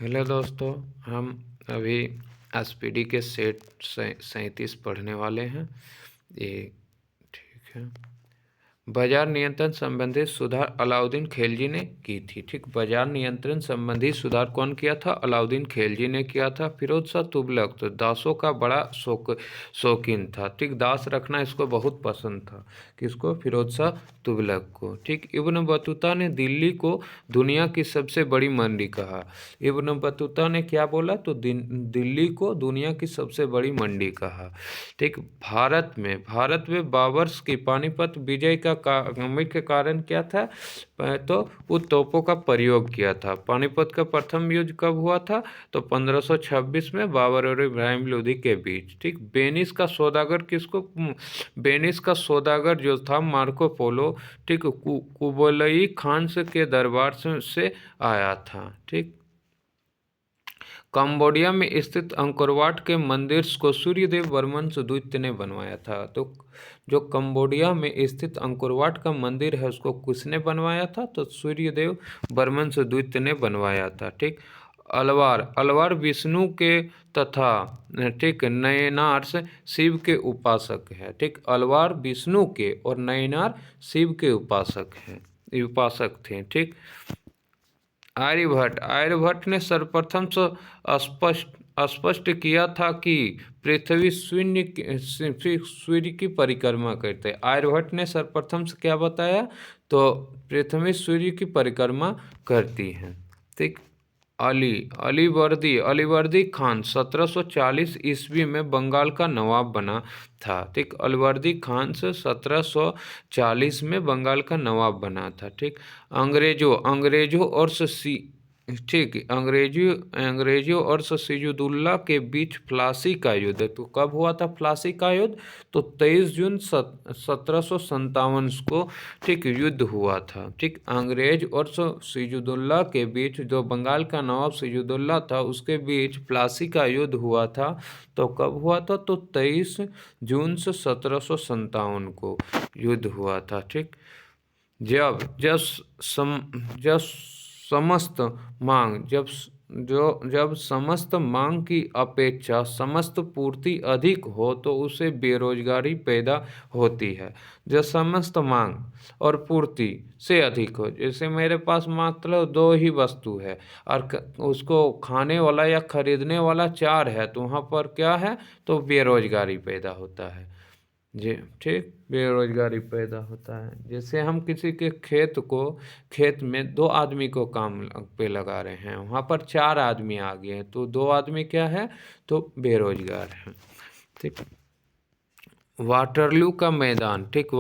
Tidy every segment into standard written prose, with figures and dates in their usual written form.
Hello दोस्तों, हम अभी एसपीडी के सेट 37 पढ़ने वाले हैं। ये ठीक है। बाजार नियंत्रण संबंधी सुधार अलाउद्दीन खिलजी ने की थी। ठीक, बाजार नियंत्रण संबंधी सुधार कौन किया था? अलाउद्दीन खिलजी ने किया था। फिरोज शाह तुगलक तो दासों का बड़ा शौकीन था। ठीक, दास रखना इसको बहुत पसंद था। किसको? फिरोज शाह तुगलक को। ठीक, इब्न बतूता ने दिल्ली को दुनिया की सबसे बड़ी मंडी कहा। इब्न बतूता ने क्या बोला? तो दिल्ली को दुनिया की सबसे बड़ी मंडी कहा। ठीक, भारत में बाबर की पानीपत विजय का मुख्य कारण क्या था? तो वो तोपों का प्रयोग किया था। पानीपत का प्रथम युद्ध कब हुआ था? तो 1526 में बाबर और इब्राहिम लोदी के बीच। ठीक, वेनिस का सौदागर जो था मार्को पोलो, ठीक, कुबलई खान के दरबार से आया था। ठीक, कंबोडिया में स्थित अंकोरवाट के मंदिर को सूर्यदेव बर्मन द्वितीय ने बनवाया था। तो जो कंबोडिया में स्थित अंकोरवाट का मंदिर है उसको किसने बनवाया था? तो सूर्यदेव बर्मन द्वितीय ने बनवाया था। ठीक, अलवार विष्णु के तथा ठीक नयनार शिव के उपासक है। ठीक, अलवार विष्णु के और नयनार शिव के उपासक थे। ठीक, आर्यभट्ट ने सर्वप्रथम स्पष्ट किया था कि पृथ्वी सूर्य की परिक्रमा करते हैं। आर्यभट्ट ने सर्वप्रथम से क्या बताया? तो पृथ्वी सूर्य की परिक्रमा करती है। ठीक, अलीवर्दी खान 1740 ईस्वी में बंगाल का नवाब बना था। ठीक, अलीवर्दी खान से 1740 में बंगाल का नवाब बना था। ठीक, अंग्रेजों और अंग्रेजों और सिराजुद्दौला के बीच प्लासी का युद्ध। तो कब हुआ था प्लासी का युद्ध? तो 23 जून 1757 को ठीक युद्ध हुआ था। ठीक, अंग्रेज और सिराजुद्दौला के बीच, जो बंगाल का नवाब सिराजुद्दौला था उसके बीच प्लासी का युद्ध हुआ था। तो कब हुआ था? तो 23 जून से 1757 को युद्ध हुआ था। ठीक, जब जब सम जब समस्त मांग जब जब समस्त मांग की अपेक्षा समस्त पूर्ति अधिक हो तो उसे बेरोजगारी पैदा होती है। जब समस्त मांग और पूर्ति से अधिक हो, जैसे मेरे पास मात्र 2 ही वस्तु है और उसको खाने वाला या खरीदने वाला 4 है, तो वहाँ पर क्या है? तो बेरोजगारी पैदा होता है। जी, ठीक, बेरोजगारी पैदा होता है। जैसे हम किसी के खेत में 2 आदमी को काम पे लगा रहे हैं, वहाँ पर 4 आदमी आ गए हैं, तो 2 आदमी क्या है? तो बेरोजगार हैं। ठीक, वाटरलू का मैदान। ठीक,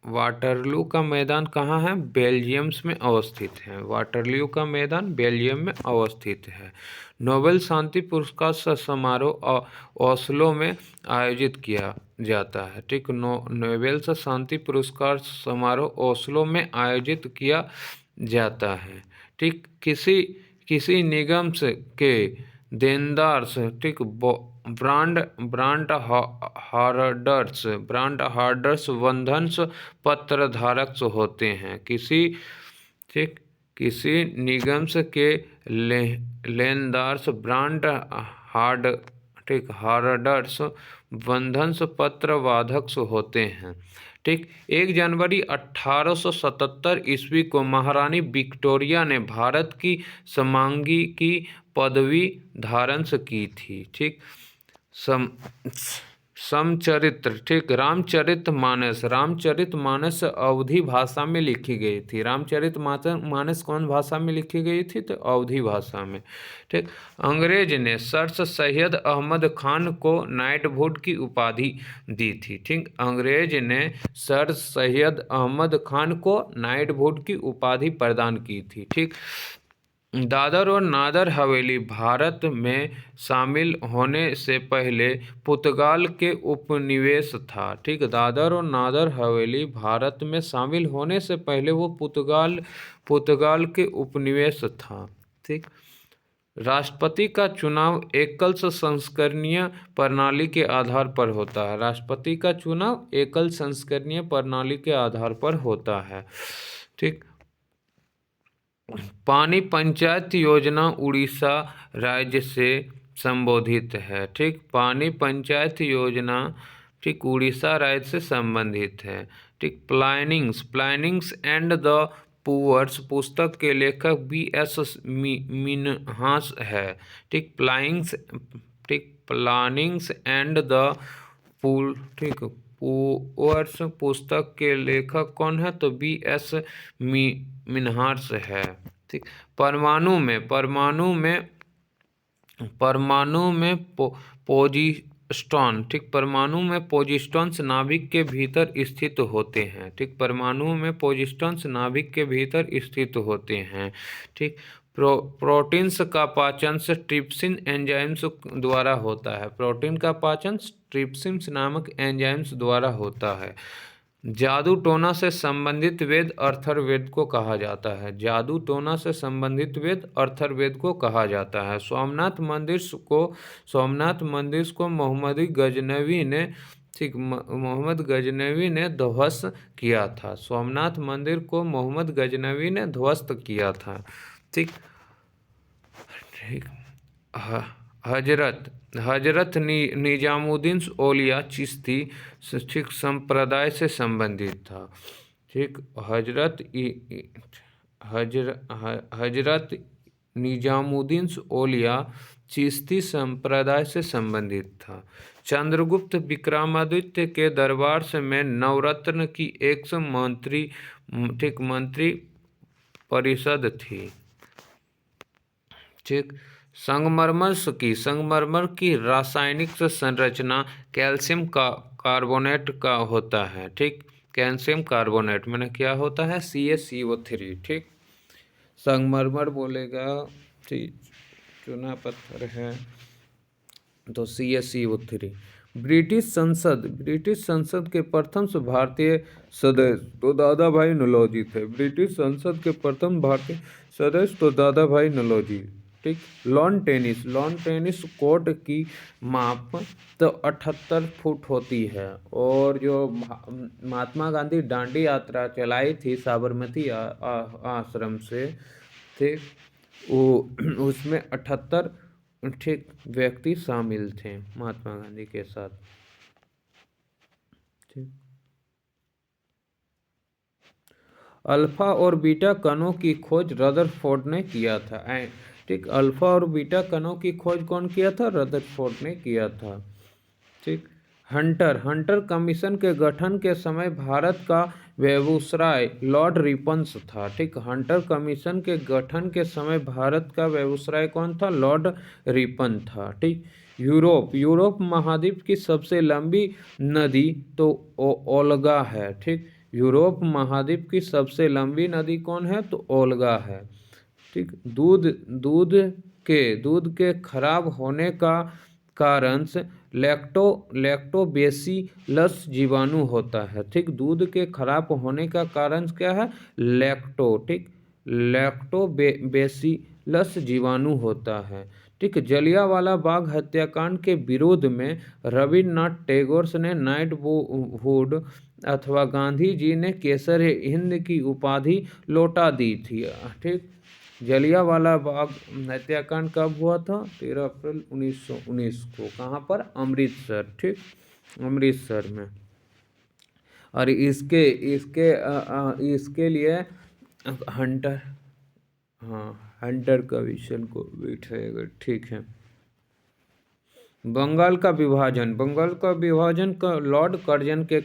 वाटरलू का मैदान कहाँ है? बेल्जियम में अवस्थित है। वाटरलू का मैदान बेल्जियम में अवस्थित है। नोबेल शांति पुरस्कार समारोह ओस्लो में आयोजित किया जाता है। ठीक, नोबेल शांति पुरस्कार समारोह ओस्लो में आयोजित किया जाता है। ठीक, किसी निगम के देनदार से ठीक ब्रांड हार्डर्स बंधन पत्र धारक होते हैं। ठीक, किसी निगम के लेनदार ब्रांड हार्ड ठीक हार्डर्स बंधन पत्र वाधक होते हैं। ठीक, 1 जनवरी 1877 ईस्वी को महारानी विक्टोरिया ने भारत की समांगी की पदवी धारण की थी। ठीक, समचरित्र ठीक रामचरितमानस अवधी भाषा में लिखी गई थी। रामचरितमानस कौन भाषा में लिखी गई थी? तो अवधी भाषा में। ठीक, अंग्रेज ने सर सैयद अहमद खान को नाइटहुड की उपाधि दी थी। ठीक, अंग्रेज ने सर सैयद अहमद खान को नाइटहुड की उपाधि प्रदान की थी। ठीक, दादर और नागर हवेली भारत में शामिल होने से पहले पुर्तगाल के उपनिवेश था। ठीक, दादर और नागर हवेली भारत में शामिल होने से पहले वो पुर्तगाल के उपनिवेश था। ठीक, राष्ट्रपति का चुनाव एकल संसदीय प्रणाली के आधार पर होता है। राष्ट्रपति का चुनाव एकल संसदीय प्रणाली के आधार पर होता है। ठीक, पानी पंचायत योजना उड़ीसा राज्य से संबोधित है। ठीक, पानी पंचायत योजना ठीक उड़ीसा राज्य से संबंधित है। ठीक, प्लानिंग्स एंड द पुअर्स पुस्तक के लेखक B.S. मिन्हास है। ठीक, प्लानिंग्स एंड द ठीक पुअर्स पुस्तक के लेखक कौन है? तो B.S. मिन्हास है। ठीक, परमाणु में पोजिस्टॉन ठीक परमाणु में पोजिस्टॉन्स नाभिक के भीतर स्थित होते हैं। ठीक, परमाणु में पोजिस्टॉन्स नाभिक के भीतर स्थित होते हैं। ठीक, प्रोटीन्स का पाचन ट्रिप्सिन एंजाइम्स द्वारा होता है। प्रोटीन का पाचन ट्रिप्सिन नामक एंजाइम्स द्वारा होता है। जादू टोना से संबंधित वेद अथर्ववेद को कहा जाता है। जादू टोना से संबंधित वेद अथर्ववेद को कहा जाता है। सोमनाथ मंदिर को मोहम्मद गजनवी ने ध्वस्त किया था। सोमनाथ मंदिर को मोहम्मद गजनवी ने ध्वस्त किया था। ठीक, हजरत निजामुद्दीन औलिया चिश्ती ठीक संप्रदाय से संबंधित था। ठीक, हजरत निजामुद्दीन औलिया चिश्ती संप्रदाय से संबंधित था। चंद्रगुप्त विक्रमादित्य के दरबार से में नवरत्न की एक मंत्री परिषद थी। ठीक, संगमरमर की रासायनिक संरचना कैल्शियम कार्बोनेट का होता है। ठीक, कैल्शियम कार्बोनेट मैंने क्या होता है? CaCO3। ठीक, संगमरमर बोलेगा ठीक चूना पत्थर है तो CaCO3। ब्रिटिश संसद के प्रथम भारतीय सदस्य तो दादा भाई नौरोजी थे। ब्रिटिश संसद के प्रथम भारतीय सदस्य तो दादा भाई नौरोजी। ठीक, लॉन टेनिस कोर्ट की माप तो 78 फुट होती है। और जो महात्मा गांधी दांडी यात्रा चलाई थी साबरमती आश्रम से, ठीक, वो उसमें 78 ठीक व्यक्ति शामिल थे महात्मा गांधी के साथ। ठीक, अल्फा और बीटा कणों की खोज रदरफोर्ड ने किया था। ठीक, अल्फा और बीटा कणों की खोज कौन किया था? रदरफोर्ड ने किया था। ठीक, हंटर कमीशन के गठन के समय भारत का वायसराय लॉर्ड रिपन्स था। ठीक, हंटर कमीशन के गठन के समय भारत का वायसराय कौन था? लॉर्ड रिपन था। ठीक, यूरोप महाद्वीप की सबसे लंबी नदी तो ओल्गा है। ठीक, यूरोप महाद्वीप की सबसे लंबी नदी कौन है? तो ओल्गा है। ठीक, दूध के खराब होने का कारण लैक्टोबैसिलस जीवाणु होता है। ठीक, दूध के खराब होने का कारण क्या है? लैक्टोबैसिलस जीवाणु होता है। ठीक, जलियांवाला बाग हत्याकांड के विरोध में रविन्द्रनाथ टैगोर ने नाइटहुड अथवा गांधी जी ने केसर हिंद की उपाधि लौटा दी थी। ठीक, जलियांवाला बाग हत्याकांड कब हुआ था? 13 अप्रैल 1919 को। कहाँ पर? अमृतसर। ठीक, अमृतसर में। और इसके लिए हंटर कमीशन को बिठाएगा। ठीक है, बंगाल का विभाजन का लॉर्ड कर्जन के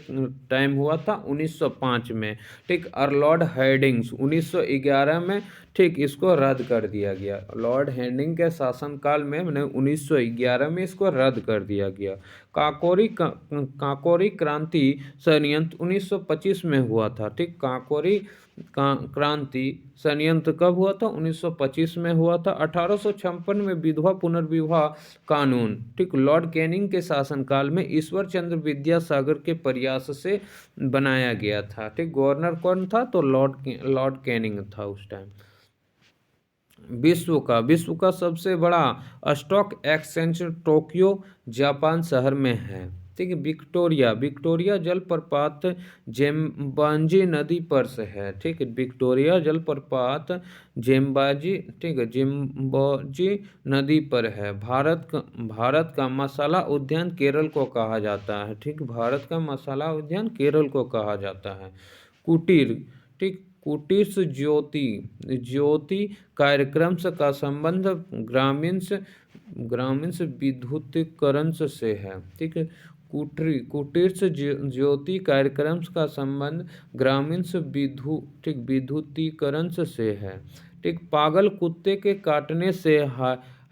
टाइम हुआ था 1905 में। ठीक, और लॉर्ड हेडिंग्स 1911 में ठीक इसको रद्द कर दिया गया। लॉर्ड हेडिंग के शासनकाल में 1911 में इसको रद्द कर दिया गया। काकोरी क्रांति षड्यंत्र 1925 में हुआ था। ठीक, काकोरी क्रांति षड्यंत्र कब हुआ था? 1925 में हुआ था। 1856 में विधवा पुनर्विवाह कानून ठीक लॉर्ड कैनिंग के शासनकाल में ईश्वर चंद्र विद्यासागर के प्रयास से बनाया गया था। ठीक, गवर्नर कौन था? तो लॉर्ड कैनिंग था उस टाइम। विश्व का सबसे बड़ा स्टॉक एक्सचेंज टोक्यो जापान शहर में है। ठीक है। विक्टोरिया, विक्टोरिया जलप्रपात जेम्बाजी नदी पर से है, ठीक है। विक्टोरिया जलप्रपात जेम्बाजी, ठीक है, जेम्बाजी नदी पर है। भारत का मसाला उद्यान केरल को कहा जाता है, ठीक। भारत का मसाला उद्यान केरल को कहा जाता है। कुटीर, ठीक, कुटीर से ज्योति, ज्योति कार्यक्रम से का संबंध ग्रामीण से विद्युतीकरण से है, ठीक है। कुटीर से ज्योति कार्यक्रम का संबंध ग्रामीण से विद्युतीकरण से है, ठीक। पागल कुत्ते के काटने से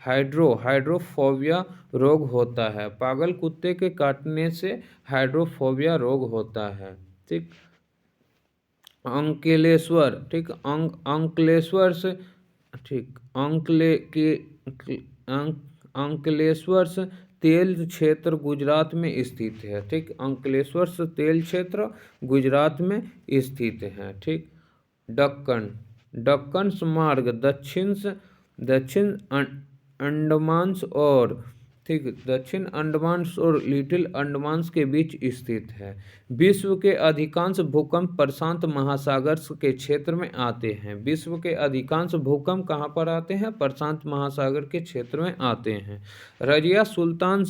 हाइड्रोफोबिया रोग होता है। पागल कुत्ते के काटने से हाइड्रोफोबिया रोग होता है, ठीक। अंकलेश्वर, ठीक, अंकलेश्वर से, ठीक, अंकलेश्वर से तेल क्षेत्र गुजरात में स्थित है, ठीक। अंकलेश्वर से तेल क्षेत्र गुजरात में स्थित है, ठीक। दक्कन, दक्कन मार्ग दक्षिण अंडमान और, ठीक, दक्षिण अंडमान और लिटिल अंडमान के बीच स्थित है। विश्व के अधिकांश भूकंप प्रशांत महासागर के क्षेत्र में आते हैं। विश्व के अधिकांश भूकंप कहाँ पर आते हैं? प्रशांत महासागर के क्षेत्र में आते हैं। रजिया सुल्तान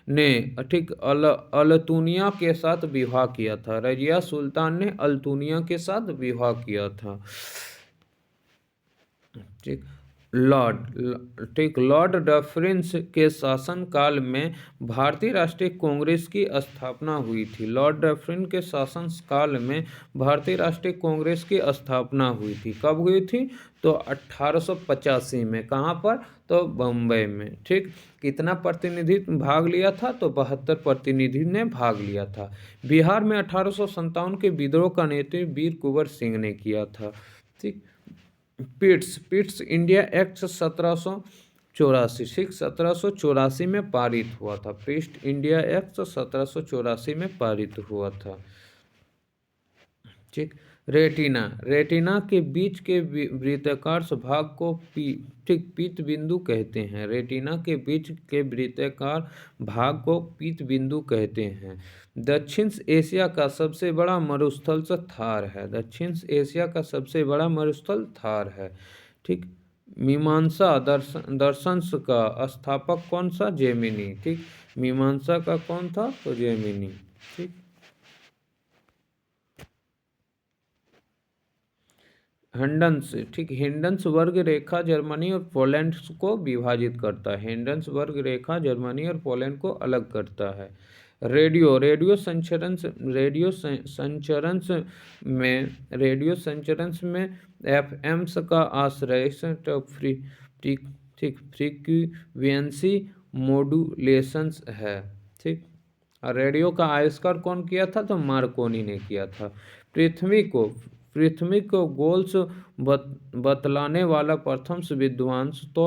ने, ठीक, अल्तुनिया के साथ विवाह किया था। रजिया सुल्तान ने अल्तुनिया के साथ विवाह किया था, ठीक। लॉर्ड डफरिन के शासनकाल में भारतीय राष्ट्रीय कांग्रेस की स्थापना हुई थी। लॉर्ड डफरिन के शासनकाल में भारतीय राष्ट्रीय कांग्रेस की स्थापना हुई थी। कब हुई थी? तो 1885 में। कहाँ पर? तो बम्बई में, ठीक। कितना प्रतिनिधि भाग लिया था? तो 72 प्रतिनिधि ने भाग लिया था। बिहार में 1857 के विद्रोह का नेतृत्व वीर कुंवर सिंह ने किया था, ठीक। पिट्स इंडिया एक्ट 1784, 1784 में पारित हुआ था। पिट्स इंडिया एक्ट 1784 में पारित हुआ था, ठीक। रेटिना के बीच के वृत्ताकार भाग को ठीक पीत बिंदु कहते हैं। रेटिना के बीच के वृत्ताकार भाग को पीत बिंदु कहते हैं। दक्षिण एशिया का सबसे बड़ा मरुस्थल थार है। दक्षिण एशिया का सबसे बड़ा मरुस्थल थार है, ठीक। मीमांसा दर्शन का स्थापक कौन सा? जेमिनी, ठीक। मीमांसा का कौन था? तो जेमिनी, ठीक। हिंडन्स, ठीक। हिंडन्स वर्ग रेखा जर्मनी और पोलैंड को विभाजित करता है। हिंडन्स वर्ग रेखा जर्मनी और पोलैंड को अलग करता है। रेडियो संचरण में एफएम का आश्रय, ठीक, फ्रीक्वेंसी मॉड्यूलेशन है, ठीक। रेडियो का आविष्कार कौन किया था? तो मार्कोनी ने किया था। पृथ्वी को गोल बतलाने वाला प्रथम विद्वान तो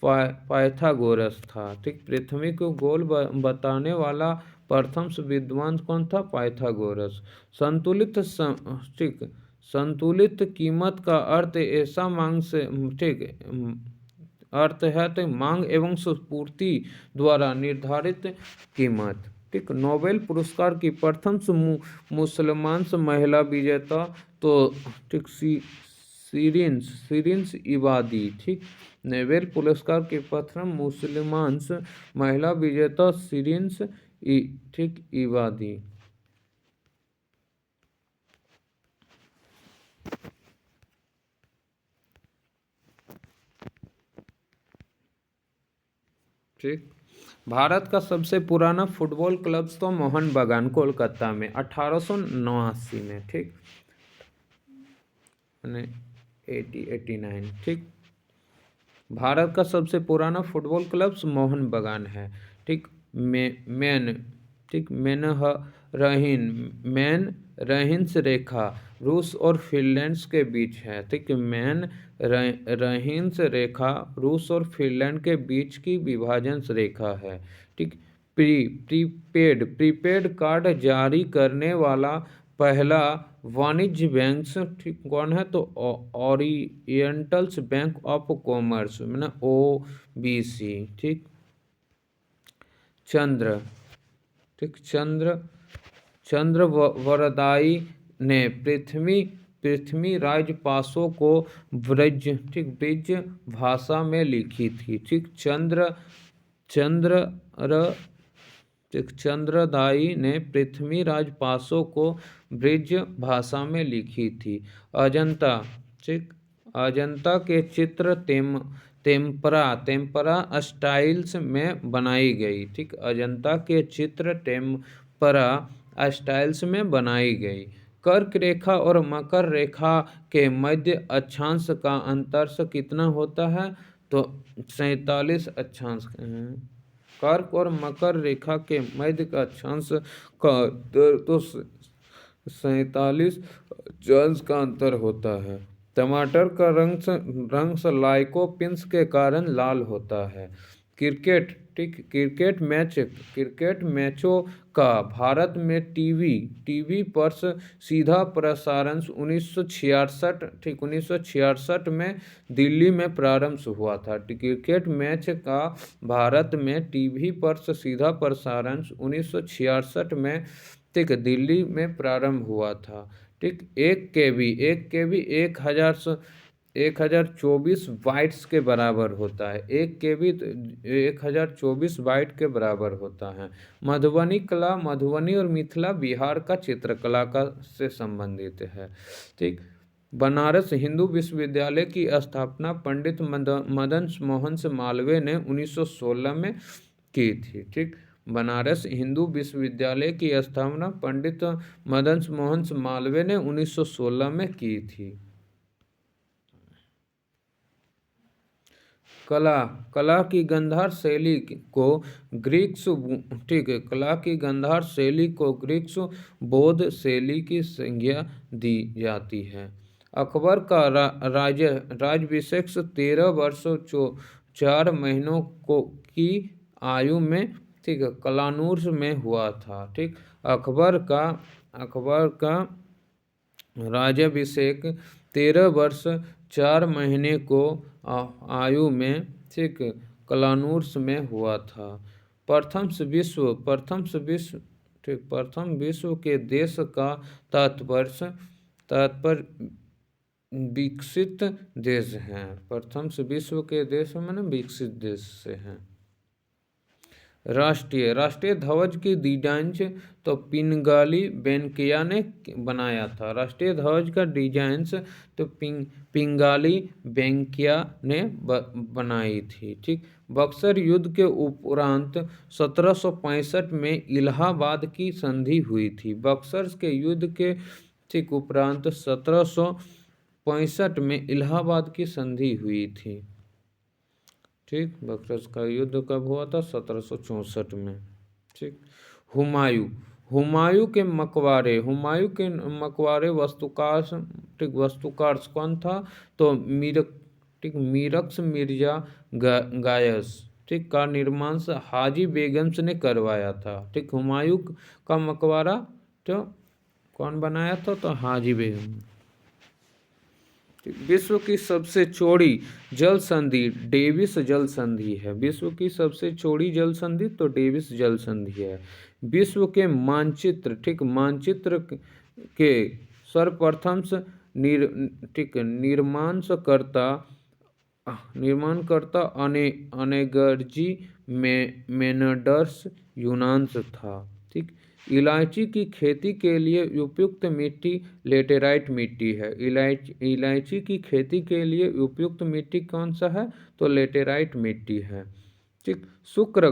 पाइथागोरस था, ठीक। पृथ्वी को गोल बताने वाला प्रथम विद्वान कौन था? पाइथागोरस। ठीक, संतुलित कीमत का अर्थ ऐसा मांग से, ठीक, अर्थ है तो मांग एवं पूर्ति द्वारा निर्धारित कीमत, ठीक। नोबेल पुरस्कार की प्रथम मुसलमान महिला विजेता तो, ठीक, शिरीन इबादी, ठीक। नोबेल पुरस्कार की प्रथम मुसलमान महिला विजेता शिरीन, ठीक, इबादी, ठीक। भारत का सबसे पुराना फुटबॉल क्लब तो मोहन बागान कोलकाता में 1889 में, ठीक, 89, ठीक। भारत का सबसे पुराना फुटबॉल क्लब मोहन बागान है, ठीक। मैन रहीन्स रेखा रूस और फिनलैंड के बीच है, ठीक। मैन रहीन्स रेखा रूस और फिनलैंड के बीच की विभाजन रेखा है, ठीक। प्रीपेड कार्ड जारी करने वाला पहला वाणिज्य बैंक, ठीक, कौन है? तो ओरिएंटल बैंक ऑफ कॉमर्स, मैंने OBC, ठीक। चंद्र, ठीक, चंद्र वरदाई ने पृथ्वीराज पासों को ब्रज भाषा में लिखी थी। ठीक, चंद्रदाई ने पृथ्वीराज पासों को ब्रज भाषा में लिखी थी। अजंता, ठीक, अजंता के चित्र टेम्परा स्टाइल्स में बनाई गई। ठीक, अजंता के चित्र टेम्परा स्टाइल्स में बनाई गई। कर्क रेखा और मकर रेखा के मध्य अक्षांश का अंतरांश कितना होता है? तो 47 अक्षांश। कर्क और मकर रेखा के मध्य का अक्षांश का तो 47 अक्षांश का अंतर होता है। टमाटर का रंग लाइकोपिन्स के कारण लाल होता है। क्रिकेट, ठीक, क्रिकेट मैचों का भारत में टीवी पर सीधा प्रसारण 1966, ठीक, 1966 में दिल्ली में प्रारंभ हुआ था। क्रिकेट मैच का भारत में टीवी पर सीधा प्रसारण 1966 में, ठीक, दिल्ली में प्रारंभ हुआ था। ठीक, 1 KB 1024 बाइट्स के बराबर होता है। 1 KB 1024 बाइट के बराबर होता है। मधुबनी कला, मधुबनी और मिथिला बिहार का चित्रकला का से संबंधित है। ठीक, बनारस हिंदू विश्वविद्यालय की स्थापना पंडित मदन मोहन मालवीय ने 1916 में की थी। ठीक, बनारस हिंदू विश्वविद्यालय की स्थापना पंडित मदन मोहन मालवीय ने 1916 में की थी। कला की गांधार शैली को ग्रीक्स, ठीक है, कला की गांधार शैली को ग्रीक्स बौद्ध शैली की संज्ञा दी जाती है। अकबर का राज्याभिषेक 13 वर्ष 4 महीनों की आयु में, ठीक है, कलानूर में हुआ था। ठीक, अकबर का राज्याभिषेक 13 वर्ष 4 महीने को आयु में, ठीक, कलानूर में हुआ था। प्रथम विश्व के देश का तात्पर्य विकसित देश हैं। प्रथम विश्व के देश में विकसित देश से हैं। राष्ट्रीय ध्वज की डिजाइन तो पिंगाली बेंकिया ने बनाया था। राष्ट्रीय ध्वज का डिजाइन तो पिंगाली बेंकिया ने बनाई थी। ठीक, बक्सर युद्ध के उपरांत 1765 में इलाहाबाद की संधि हुई थी। बक्सर के युद्ध के, ठीक, उपरांत 1765 में इलाहाबाद की संधि हुई थी। ठीक, बक्सर का युद्ध कब हुआ था? 1764 में। ठीक, हुमायूं के मकबरे वास्तुकार कौन था? तो मीरक्स मिर्जा गायस, ठीक, का निर्माण हाजी बेगम ने करवाया था। ठीक, हुमायूं का मकबरा तो कौन बनाया था? तो हाजी बेगम। विश्व की सबसे चौड़ी जल संधि डेविस जल संधि है। विश्व की सबसे चौड़ी जल संधि तो डेविस जल संधि है। विश्व के मानचित्र, ठीक, मानचित्र के सर्वप्रथम निर्माणकर्ता अनेगर्जी मेनडर्स यूनान था। ठीक, इलायची की खेती के लिए उपयुक्त मिट्टी लेटेराइट मिट्टी है। इलायची की खेती के लिए उपयुक्त मिट्टी कौन सा है? तो लेटेराइट मिट्टी है। ठीक, शुक्र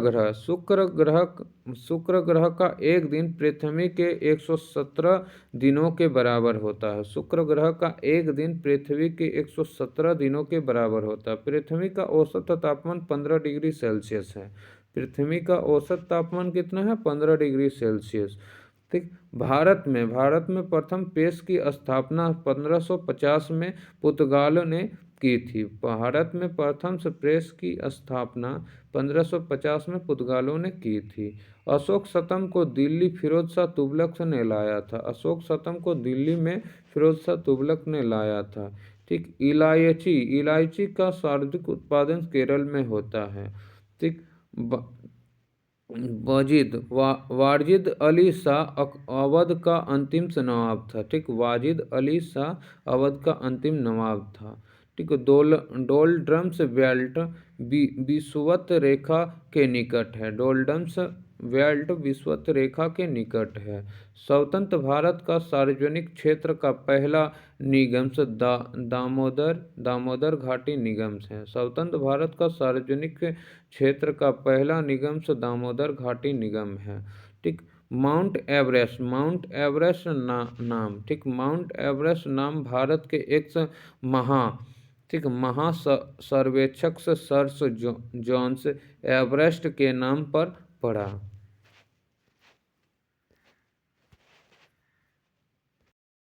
ग्रह का एक दिन पृथ्वी के 117 दिनों के बराबर होता है। शुक्र ग्रह का एक दिन पृथ्वी के 117 दिनों के बराबर होता है। पृथ्वी का औसत तापमान 15 डिग्री सेल्सियस है। पृथ्वी का औसत तापमान कितना है? 15 डिग्री सेल्सियस। ठीक, भारत में प्रथम प्रेस की स्थापना 1550 में पुर्तगाल ने की थी। भारत में प्रथम प्रेस की स्थापना 1550 में पुर्तगालों ने की थी। अशोक स्तंभ को दिल्ली फिरोज शाह तुगलक ने लाया था। अशोक स्तंभ को दिल्ली में फिरोज शाह तुगलक ने लाया था। ठीक, इलायची का सर्वाधिक उत्पादन केरल में होता है। ठीक, वाजिद वाजिद अली शाह अवध का अंतिम नवाब था। ठीक, वाजिद अली शाह अवध का अंतिम नवाब था। ठीक, डोलड्रम्स बेल्ट विषुवत रेखा के निकट है। डोलड्रम्स बेल्ट विषुवत रेखा के निकट है। स्वतंत्र भारत का सार्वजनिक क्षेत्र का पहला निगम दामोदर घाटी निगम है। स्वतंत्र भारत का सार्वजनिक क्षेत्र का पहला निगम दामोदर घाटी निगम है। ठीक, माउंट एवरेस्ट नाम। ठीक, माउंट एवरेस्ट नाम भारत के एक महा ठीक सर्वेक्षक सर जोन्स एवरेस्ट के नाम पर पड़ा।